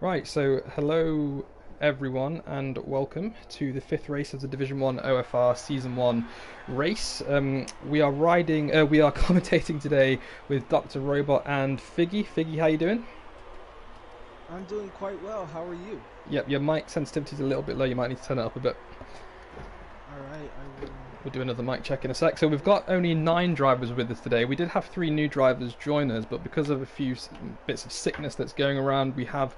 Right, so hello everyone and welcome to the fifth race of the Division 1 OFR Season 1 race. We are commentating today with Dr. Robot and Figgy. Figgy, how you doing? I'm doing quite well. How are you? Yep, your mic sensitivity is a little bit low, you might need to turn it up a bit. All right, I will. We'll do another mic check in a sec. So we've got only 9 drivers with us today. We did have 3 new drivers join us, but because of a few bits of sickness that's going around, we have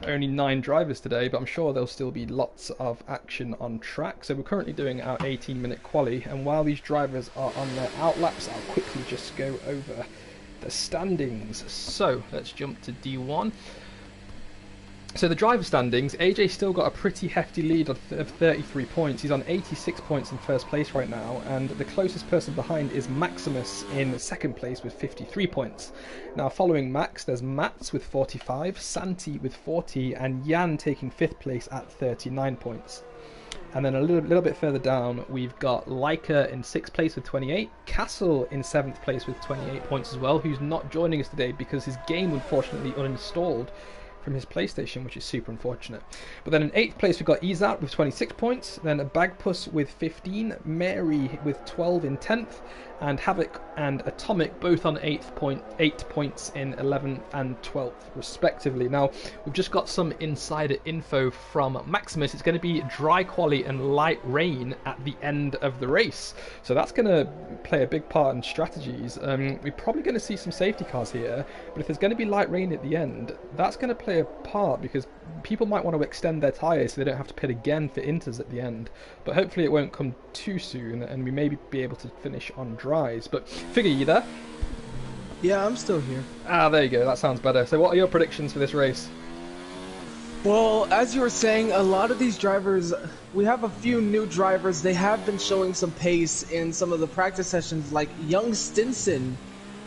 only 9 drivers today, but I'm sure there'll still be lots of action on track. So we're currently doing our 18-minute quali, and while these drivers are on their outlaps, I'll quickly just go over the standings. So let's jump to D1. So the driver standings, AJ still got a pretty hefty lead of 33 points. He's on 86 points in first place right now, and the closest person behind is Maximus in second place with 53 points. Now following Max, there's Mats with 45, Santi with 40, and Jan taking 5th place at 39 points. And then a little bit further down, we've got Leica in 6th place with 28, Castle in 7th place with 28 points as well, who's not joining us today because his game unfortunately uninstalled from his PlayStation, which is super unfortunate. But then in 8th place we've got Izat with 26 points, then Bagpuss with 15, Mary with 12 in 10th, and Havoc and Atomic both on 8 points in 11th and 12th respectively. Now we've just got some insider info from Maximus. It's going to be dry quali and light rain at the end of the race, so that's going to play a big part in strategies. We're probably going to see some safety cars here, but if there's going to be light rain at the end, that's going to play a part because people might want to extend their tyres so they don't have to pit again for inters at the end. But hopefully it won't come too soon and we may be able to finish on dries. But Figure, you there? Yeah, I'm still here. Ah, there you go, that sounds better. So what are your predictions for this race? Well, as you were saying, a lot of these drivers, we have a few new drivers. They have been showing some pace in some of the practice sessions, like young Stinson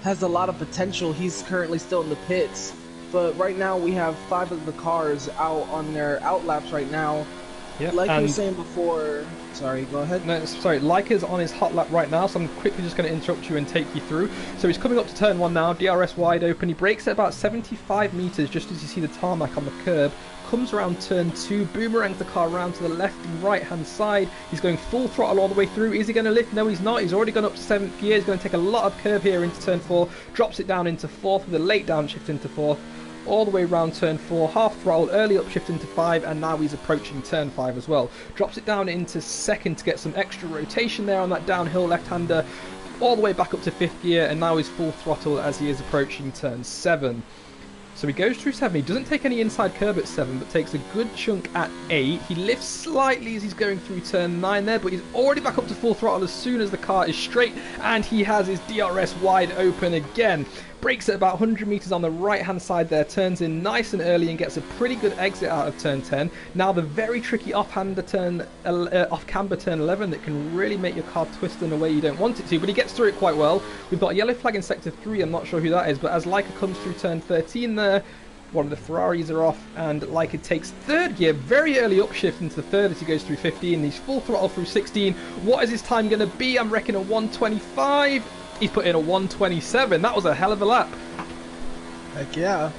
has a lot of potential. He's currently still in the pits. But right now we have 5 of the cars out on their outlaps right now. Yeah, like you were saying before, sorry, go ahead. No, sorry, Leica's on his hot lap right now, so I'm quickly just going to interrupt you and take you through. So he's coming up to turn 1 now, DRS wide open. He brakes at about 75 metres just as you see the tarmac on the curb. Comes around turn 2, boomerangs the car around to the left and right hand side. He's going full throttle all the way through. Is he going to lift? No, he's not. He's already gone up to 7th gear. He's going to take a lot of curb here into turn 4. Drops it down into 4th with a late downshift into 4th. All the way around turn 4, half throttle, early upshift into 5, and now he's approaching turn 5 as well. Drops it down into 2nd to get some extra rotation there on that downhill left-hander, all the way back up to 5th gear, and now he's full throttle as he is approaching turn 7. So he goes through 7, he doesn't take any inside curb at 7, but takes a good chunk at 8. He lifts slightly as he's going through turn 9 there, but he's already back up to full throttle as soon as the car is straight, and he has his DRS wide open again. Brakes at about 100 metres on the right hand side there, turns in nice and early and gets a pretty good exit out of turn 10. Now the very tricky off-camber turn 11 that can really make your car twist in a way you don't want it to, but he gets through it quite well. We've got a yellow flag in sector 3, I'm not sure who that is, but as Leica comes through turn 13 there, one of the Ferraris are off, and Leica takes 3rd gear, very early upshift into the 3rd as he goes through 15. He's full throttle through 16. What is his time going to be? I'm reckoning a 125. He's put in a 127. That was a hell of a lap. Heck yeah.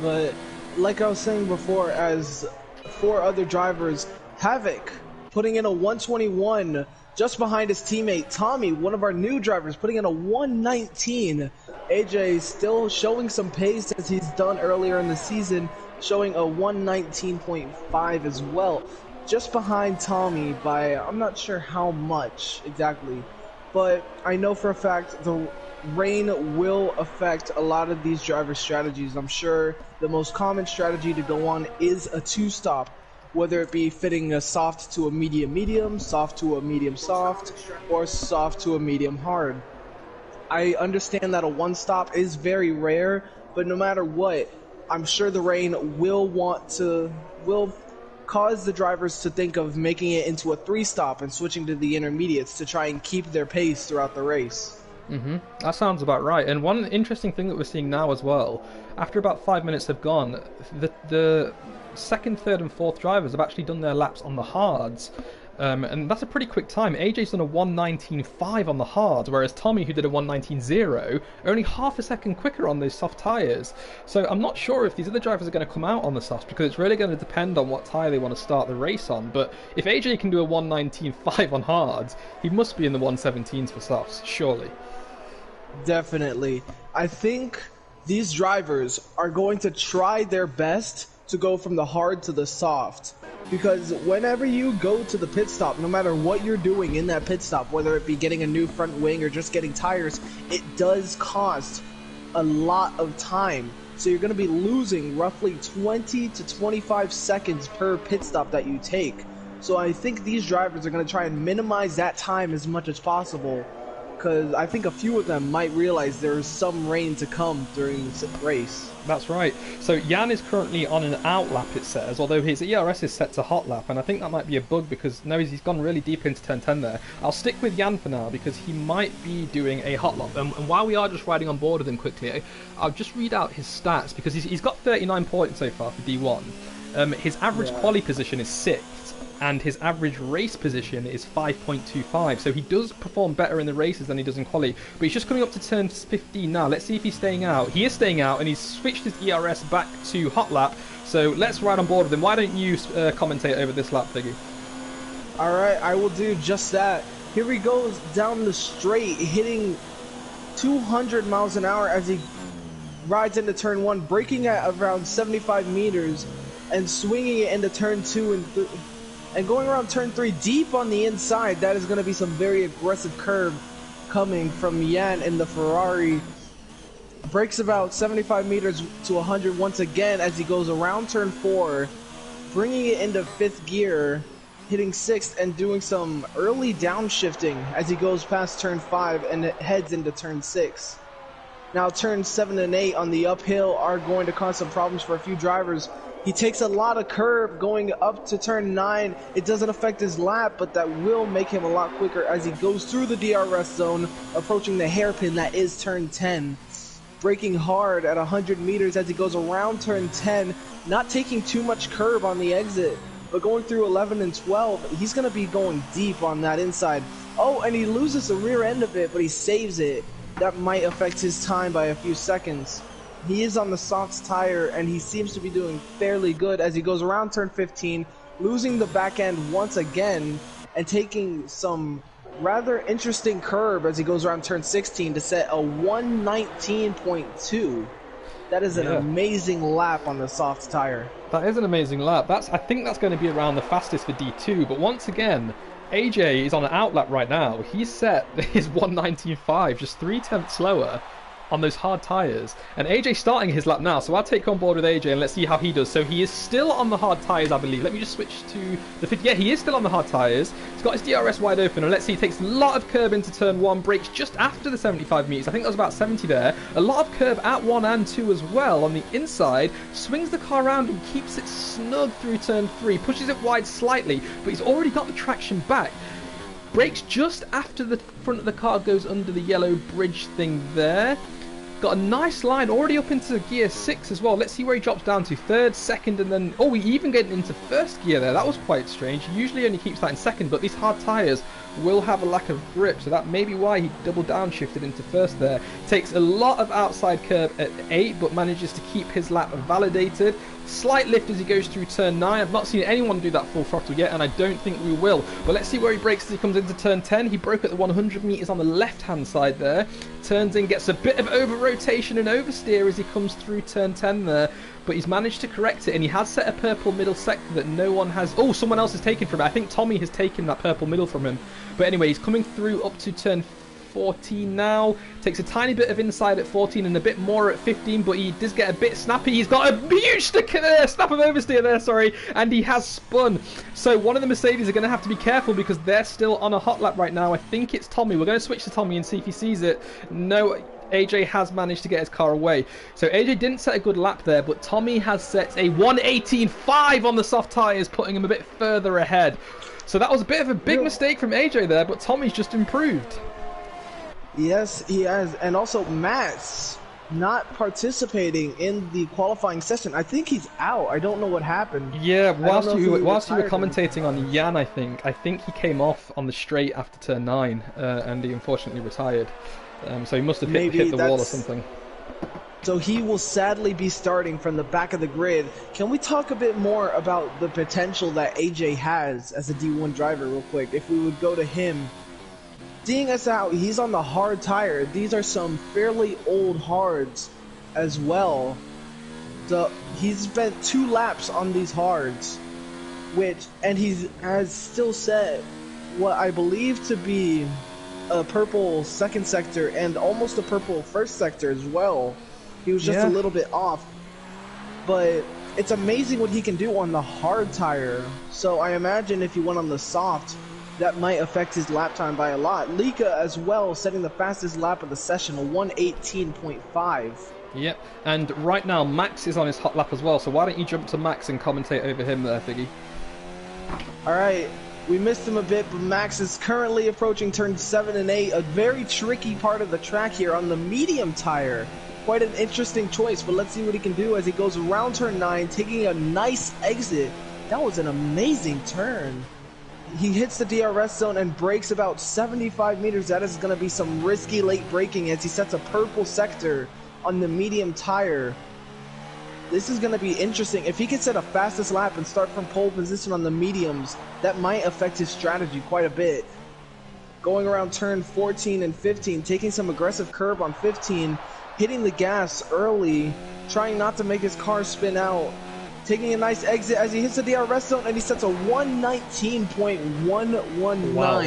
But like I was saying before, as 4 other drivers, Havoc putting in a 121 just behind his teammate Tommy, one of our new drivers, putting in a 119. AJ still showing some pace as he's done earlier in the season, showing a 119.5 as well. Just behind Tommy by, I'm not sure how much exactly, but I know for a fact the rain will affect a lot of these drivers' strategies. I'm sure the most common strategy to go on is a 2-stop, whether it be fitting a soft to a medium medium, soft to a medium soft, or soft to a medium hard. I understand that a 1-stop is very rare, but no matter what, I'm sure the rain will cause the drivers to think of making it into a 3-stop and switching to the intermediates to try and keep their pace throughout the race. That sounds about right. And one interesting thing that we're seeing now as well, after about 5 minutes have gone, the 2nd, 3rd and 4th drivers have actually done their laps on the hards. And that's a pretty quick time. AJ's done a 1:19.5 on the hard, whereas Tommy, who did a 1:19.0, only half a second quicker on those soft tyres. So I'm not sure if these other drivers are going to come out on the softs, because it's really going to depend on what tyre they want to start the race on. But if AJ can do a 1:19.5 on hards, he must be in the 1:17s for softs, surely. Definitely. I think these drivers are going to try their best to go from the hard to the soft, because whenever you go to the pit stop, no matter what you're doing in that pit stop, whether it be getting a new front wing or just getting tires, it does cost a lot of time. So you're going to be losing roughly 20 to 25 seconds per pit stop that you take. So I think these drivers are going to try and minimize that time as much as possible, because I think a few of them might realize there's some rain to come during this race. That's right. So Jan is currently on an out lap, it says, although his ERS is set to hot lap, and I think that might be a bug, because no, he's gone really deep into turn 10 there. I'll stick with Jan for now, because he might be doing a hot lap. And while we are just riding on board with him quickly, I'll just read out his stats, because he's got 39 points so far for D1. His average quali position is 6th. And his average race position is 5.25, so he does perform better in the races than he does in quali. But he's just coming up to turn 15 now. Let's see if he's staying out. He is staying out, and he's switched his ERS back to hot lap. So let's ride on board with him. Why don't you commentate over this lap, Figgy? All right, I will do just that. Here he goes down the straight, hitting 200 miles an hour as he rides into turn 1, braking at around 75 meters and swinging it into turn 2 and 3. And going around turn 3 deep on the inside, that is going to be some very aggressive curve coming from Jan in the Ferrari. Brakes about 75 meters to 100 once again as he goes around turn 4, bringing it into 5th gear, hitting 6th and doing some early downshifting as he goes past turn 5 and heads into turn 6. Now turns 7 and 8 on the uphill are going to cause some problems for a few drivers. He takes a lot of curb going up to turn 9. It doesn't affect his lap, but that will make him a lot quicker as he goes through the DRS zone, approaching the hairpin that is turn 10. Braking hard at 100 meters as he goes around turn 10, not taking too much curb on the exit, but going through 11 and 12, he's going to be going deep on that inside. Oh, and he loses the rear end of it, but he saves it. That might affect his time by a few seconds. He is on the soft tire, and he seems to be doing fairly good as he goes around turn 15, losing the back end once again, and taking some rather interesting curb as he goes around turn 16 to set a 1:19.2. That is an amazing lap on the soft tire. That is an amazing lap. I think that's going to be around the fastest for D2, but once again, AJ is on an out lap right now. He's set his 1:19.5, just 3/10 slower on those hard tyres, and AJ's starting his lap now, so I'll take on board with AJ and let's see how he does. So he is still on the hard tyres, I believe. Let me just switch to the 50. Yeah, he is still on the hard tyres. He's got his DRS wide open, and let's see, he takes a lot of curb into turn 1, brakes just after the 75 meters. I think that was about 70 there. A lot of curb at 1 and 2 as well on the inside, swings the car around and keeps it snug through turn 3, pushes it wide slightly, but he's already got the traction back. Brakes just after the front of the car goes under the yellow bridge thing there. Got a nice line already up into gear 6 as well. Let's see where he drops down to. 3rd, 2nd, and then... Oh, we even getting into 1st gear there. That was quite strange. He usually only keeps that in 2nd, but these hard tyres will have a lack of grip, so that may be why he double downshifted into 1st there. Takes a lot of outside curb at 8, but manages to keep his lap validated. Slight lift as he goes through turn 9. I've not seen anyone do that full throttle yet, and I don't think we will. But let's see where he brakes as he comes into turn 10. He broke at the 100 meters on the left-hand side there. Turns in, gets a bit of over-rotation and oversteer as he comes through turn 10 there. But he's managed to correct it, and he has set a purple middle sector that no one has... Oh, someone else has taken from it. I think Tommy has taken that purple middle from him. But anyway, he's coming through up to turn 14 now. Takes a tiny bit of inside at 14 and a bit more at 15, but he does get a bit snappy. He's got a huge snap of oversteer there, sorry, and he has spun. So one of the Mercedes are going to have to be careful because they're still on a hot lap right now. I think it's Tommy. We're going to switch to Tommy and see if he sees it. No, AJ has managed to get his car away. So AJ didn't set a good lap there, but Tommy has set a 1:18.5 on the soft tyres, putting him a bit further ahead. So that was a bit of a big mistake from AJ there, but Tommy's just improved. Yes, he has. And also Mats not participating in the qualifying session. I think he's out. I don't know what happened. Yeah, whilst you were retired commentating on Yan, I think he came off on the straight after turn 9, and he unfortunately retired. So he must have hit the wall or something. So he will sadly be starting from the back of the grid. Can we talk a bit more about the potential that AJ has as a D1 driver real quick? If we would go to him. Seeing as how he's on the hard tire, these are some fairly old hards as well. He's spent 2 laps on these hards, and he has still set what I believe to be a purple second sector and almost a purple first sector as well. He was just a little bit off, but it's amazing what he can do on the hard tire. So I imagine if he went on the soft, that might affect his lap time by a lot. Lika as well, setting the fastest lap of the session, a 1:18.5. Yep, and right now Max is on his hot lap as well, so why don't you jump to Max and commentate over him there, Figgy? Alright, we missed him a bit, but Max is currently approaching turn 7 and 8, a very tricky part of the track here on the medium tire. Quite an interesting choice, but let's see what he can do as he goes around turn 9, taking a nice exit. That was an amazing turn. He hits the DRS zone and brakes about 75 meters. That is going to be some risky late braking as he sets a purple sector on the medium tire. This is going to be interesting. If he can set a fastest lap and start from pole position on the mediums, that might affect his strategy quite a bit. Going around turn 14 and 15, taking some aggressive curb on 15, hitting the gas early, trying not to make his car spin out. Taking a nice exit as he hits the DRS zone and he sets a 119.119. Wow.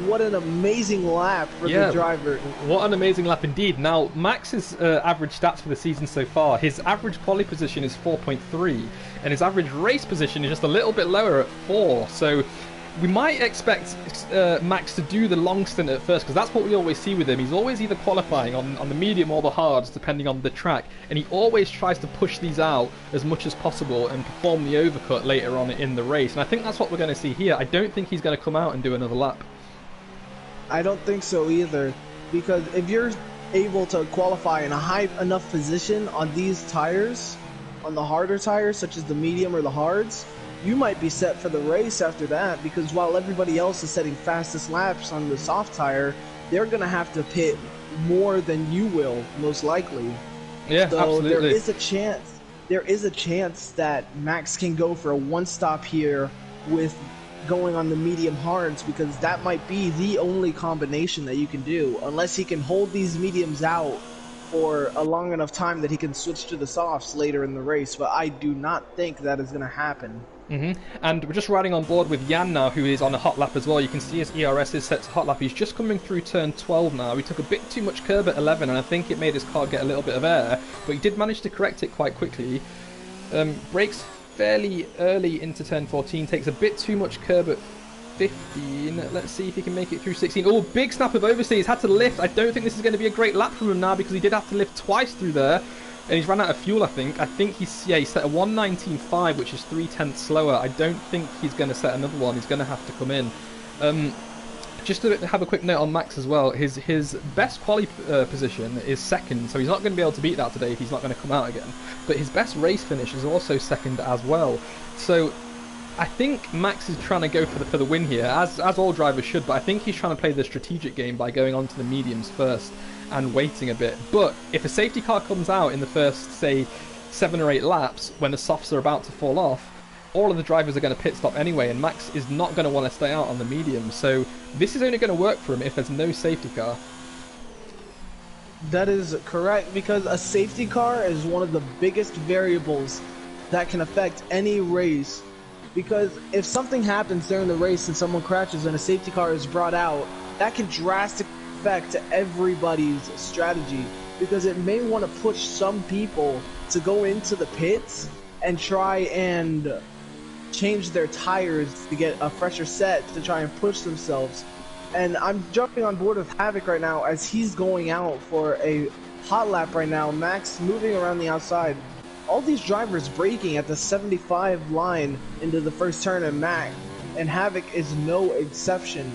What an amazing lap for the driver. What an amazing lap indeed. Now, Max's average stats for the season so far, his average quali position is 4.3, and his average race position is just a little bit lower at 4. So we might expect Max to do the long stint at first, because that's what we always see with him. He's always either qualifying on the medium or the hards, depending on the track, and he always tries to push these out as much as possible and perform the overcut later on in the race. And I think that's what we're going to see here. I don't think he's going to come out and do another lap. I don't think so either, because if you're able to qualify in a high enough position on these tires, on the harder tires such as the medium or the hards, you might be set for the race after that, because while everybody else is setting fastest laps on the soft tire, they're going to have to pit more than you will, most likely. Yeah, so absolutely. There is a chance that Max can go for a one-stop here with going on the medium hards, because that might be the only combination that you can do, unless he can hold these mediums out for a long enough time that he can switch to the softs later in the race, but I do not think that is going to happen. And we're just riding on board with Yan now, who is on a hot lap as well. You can see his ERS is set to hot lap. He's just coming through turn 12 now. He took a bit too much curb at 11, and I think it made his car get a little bit of air, but he did manage to correct it quite quickly. Brakes fairly early into turn 14, takes a bit too much curb at 15. Let's see if he can make it through 16. Oh, big snap of oversteer. He's had to lift. I don't think this is going to be a great lap from him now, because he did have to lift twice through there. And he's run out of fuel, I think. I think he set a 119.5, which is 0.3 slower. I don't think he's going to set another one. He's going to have to come in. Just to have a quick note on Max as well, his best quali position is second, so he's not going to be able to beat that today if he's not going to come out again. But his best race finish is also second as well. So I think Max is trying to go for the win here, as all drivers should, but I think he's trying to play the strategic game by going on to the mediums first and waiting a bit. But if a safety car comes out in the first, say, 7 or 8 laps when the softs are about to fall off, all of the drivers are going to pit stop anyway, and Max is not going to want to stay out on the medium. So this is only going to work for him if there's no safety car. That is correct, because a safety car is one of the biggest variables that can affect any race. Because if something happens during the race and someone crashes and a safety car is brought out, that can drastically affect everybody's strategy, because it may want to push some people to go into the pits and try and change their tires to get a fresher set to try and push themselves. And I'm jumping on board with Havoc right now as he's going out for a hot lap right now. Max moving around the outside. All these drivers braking at the 75 line into the first turn, and Havoc is no exception.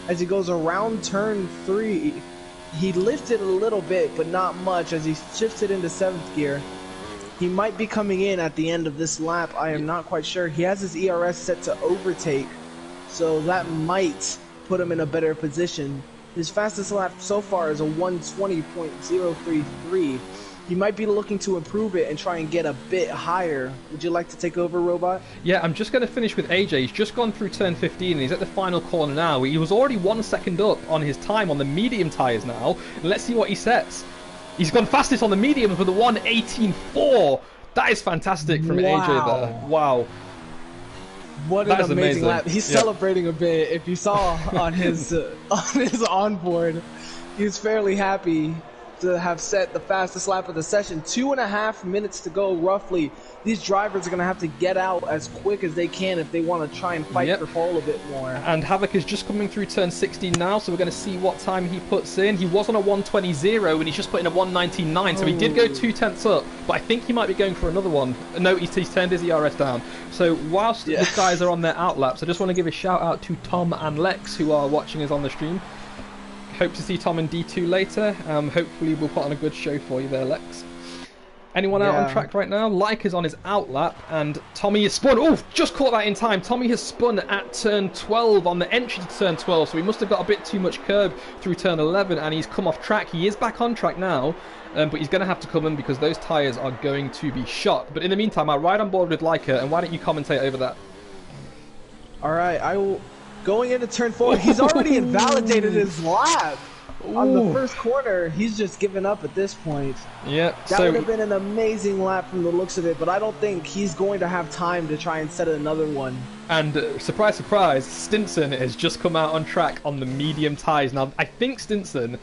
As he goes around turn 3, he lifted a little bit, but not much, as he shifted into 7th gear. He might be coming in at the end of this lap. I am not quite sure. He has his ERS set to overtake, so that might put him in a better position. His fastest lap so far is a 120.033. He might be looking to improve it and try and get a bit higher. Would you like to take over, Robot? Yeah, I'm just going to finish with AJ. He's just gone through turn 15 and he's at the final corner now. He was already 1 second up on his time on the medium tyres now. And let's see what he sets. He's gone fastest on the mediums with a 1:18.4. That is fantastic from AJ there. Wow. What an amazing lap. He's celebrating a bit. If you saw on his onboard, he's fairly happy to have set the fastest lap of the session. 2.5 minutes to go, roughly. These drivers are going to have to get out as quick as they can if they want to try and fight for pole a bit more. And Havoc is just coming through turn 16 now, so we're going to see what time he puts in. He was on a 1:20.0 and he's just put in a 1:19.9, so he did go 2 tenths up, but I think he might be going for another one. No, he's turned his ERS down. So whilst the guys are on their out laps, I just want to give a shout out to Tom and Lex who are watching us on the stream. Hope to see Tom in D2 later. Hopefully we'll put on a good show for you there, Lex. Anyone out on track right now? Leica's on his out lap, and Tommy is spun. Oh, just caught that in time. Tommy has spun at turn 12 on the entry to turn 12, so he must have got a bit too much curb through turn 11, and he's come off track. He is back on track now, but he's going to have to come in because those tyres are going to be shot. But in the meantime, I'll ride on board with Leica, and why don't you commentate over that? All right, I will. Going into turn 4, he's already invalidated his lap. On the first corner, he's just given up at this point. Yeah, that would have been an amazing lap from the looks of it, but I don't think he's going to have time to try and set another one. And surprise, surprise, Stinson has just come out on track on the medium tyres. Now, I think Stinson,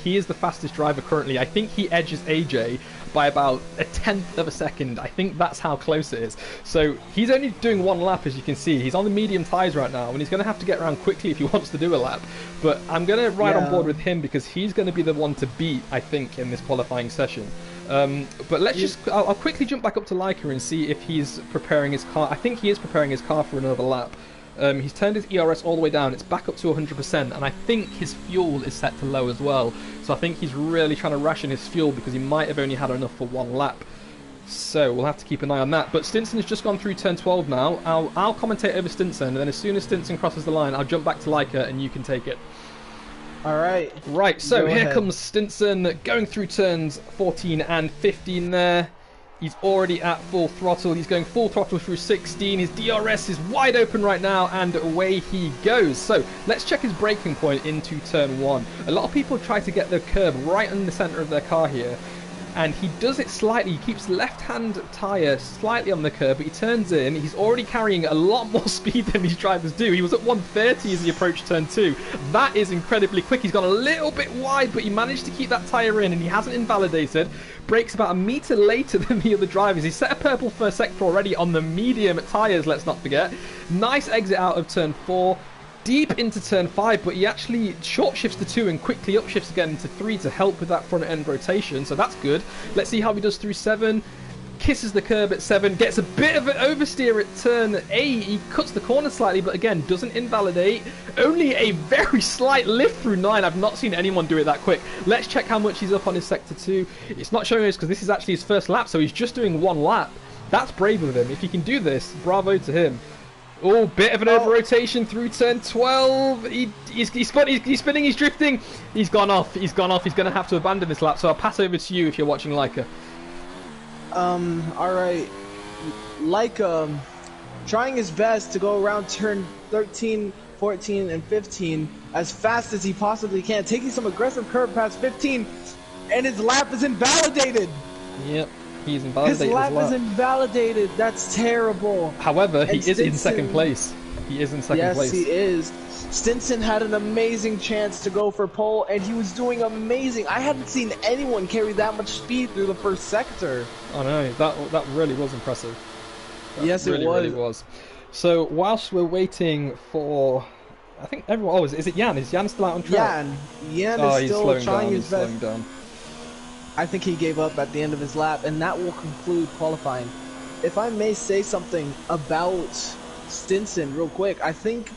he is the fastest driver currently. I think he edges AJ by about 1/10 of a second. I think that's how close it is. So he's only doing 1 lap, as you can see. He's on the medium tyres right now, and he's going to have to get around quickly if he wants to do a lap. But I'm going to ride on board with him because he's going to be the one to beat, I think, in this qualifying session. But let's I'll quickly jump back up to Leica and see if he's preparing his car. I think he is preparing his car for another lap. He's turned his ERS all the way down. It's back up to 100%, and I think his fuel is set to low as well. So I think he's really trying to ration his fuel because he might have only had enough for 1 lap. So we'll have to keep an eye on that. But Stinson has just gone through turn 12 now. I'll commentate over Stinson, and then as soon as Stinson crosses the line, I'll jump back to Leica and you can take it. Alright. Right, so here comes Stinson going through turns 14 and 15 there. He's already at full throttle. He's going full throttle through 16. His DRS is wide open right now, and away he goes. So let's check his braking point into turn 1. A lot of people try to get the curb right in the center of their car here, and he does it slightly. He keeps left-hand tyre slightly on the curb, but he turns in. He's already carrying a lot more speed than these drivers do. He was at 130 as he approached turn 2. That is incredibly quick. He's gone a little bit wide, but he managed to keep that tyre in, and he hasn't invalidated. Brakes about 1 meter later than the other drivers. He's set a purple first sector already on the medium tyres, let's not forget. Nice exit out of turn 4. Deep into turn 5, but he actually short shifts to 2 and quickly upshifts again into 3 to help with that front end rotation, so that's good. Let's see how he does through 7. Kisses the curb at 7, gets a bit of an oversteer at turn 8. He cuts the corner slightly, but again, doesn't invalidate. Only a very slight lift through 9. I've not seen anyone do it that quick. Let's check how much he's up on his sector 2. It's not showing us because this is actually his first lap, so he's just doing 1 lap. That's brave of him. If he can do this, bravo to him. Oh, bit of an over-rotation through turn 12. He's spinning, he's drifting. He's gone off. He's going to have to abandon this lap, so I'll pass over to you if you're watching Leica. Alright. Leica trying his best to go around turn 13, 14, and 15 as fast as he possibly can. Taking some aggressive curve past 15, and his lap is invalidated. Yep. He's invalidated. His lap is invalidated. That's terrible. However, he is in second place. He is in second place. Yes, he is. Stinson had an amazing chance to go for pole, and he was doing amazing. I hadn't seen anyone carry that much speed through the first sector. I know. That really was impressive. Yes, it really was. So whilst we're waiting for, I think everyone. Oh, is it Jan? Is Jan still out on track? Jan is still trying his best. He's slowing down. I think he gave up at the end of his lap, and that will conclude qualifying. If I may say something about Stinson real quick, I think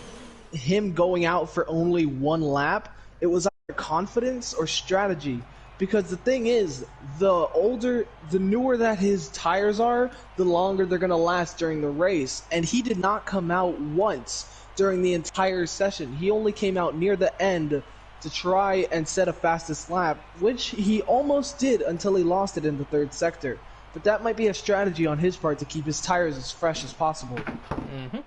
him going out for only 1 lap, it was confidence or strategy. Because the thing is, the newer that his tires are, the longer they're going to last during the race. And he did not come out once during the entire session. He only came out near the end to try and set a fastest lap, which he almost did until he lost it in the third sector. But that might be a strategy on his part to keep his tires as fresh as possible. Mm-hmm.